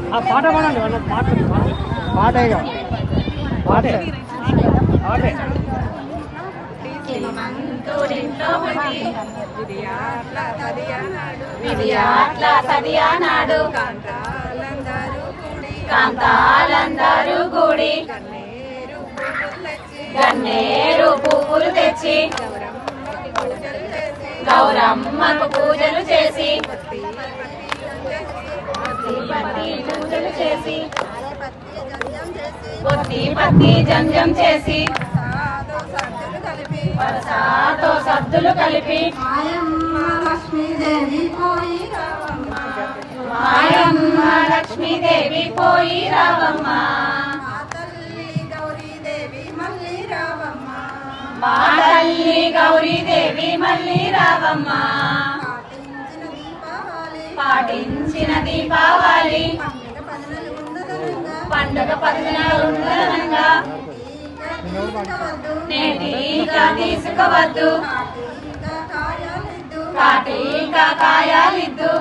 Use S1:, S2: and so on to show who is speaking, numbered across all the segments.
S1: ఆ పాట పాడండి వాళ్ళ పాట పాటే పాటే పాటే
S2: నాడు కాంతాలందరూ కూడి గన్నేరు పువ్వులు తెచ్చి గౌరమ్మకు పూజలు చేసి పొత్తి పత్తి జంజం చేసి వరసాతో సద్దులు కలిపి మాయమ్మ లక్ష్మీదేవి పోయి రావమ్మ మా తల్లి గౌరీదేవి మళ్ళీ రావమ్మ పాటించిన దీపావళి పండుగ 10 దినాలుండగా నేటిగా తీసుకోవద్దు కాటిగా కాయాలిద్దు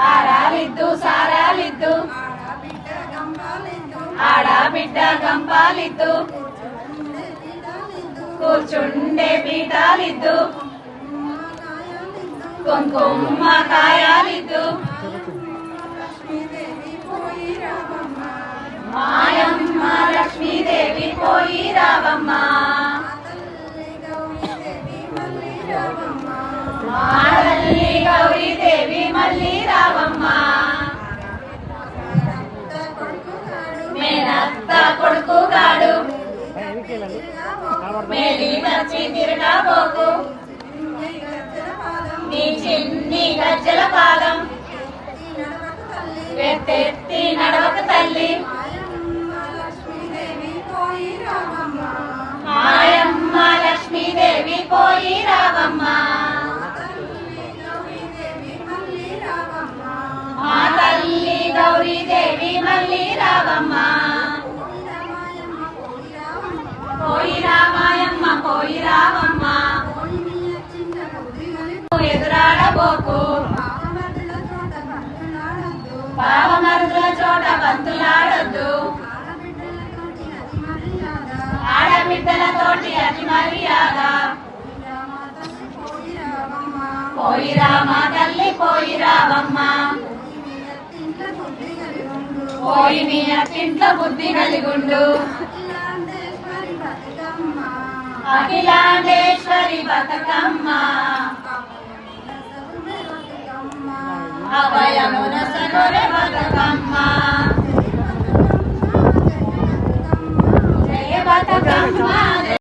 S2: ఆరాలిద్దు సారాలిద్దు ఆడబిడ్డ గంపాలిద్దు కూర్చుండే పీఠాలిద్దు కుంకుమ కాయాలిద్దు మాయమ్మ లక్ష్మీదేవి పోయి రావమ్మ మా తల్లి గౌరీదేవి మళ్ళీ రావమ్మ మేనత్త కొడుకుగాడు మేలి వచ్చి తిరగబోకు నీ చిన్ని గజ్జల పాదం వెత్తెత్తి నడవక తల్లి మాయమ్మ లక్ష్మీదేవి పోయి రావమ్మ మా తల్లి గౌరీదేవి మళ్ళీ రావమ్మ పోయి రామాయమ్మ పోయి రావమ్మ ఎదురాడబోకు పావమరుదుల చోట బంతులాడొద్దు ఆడబిడ్డలతోటి అతి మర్యాద పోయి రామా తల్లి పోయి రావమ్మ పోయి మీ అత్తింట్లో బుద్ధి కలిగుండు అఖిలాండేశ్వరి బతుకమ్మ అభయమున సగొరె బతుకమ్మ జయ బతుకమ్మ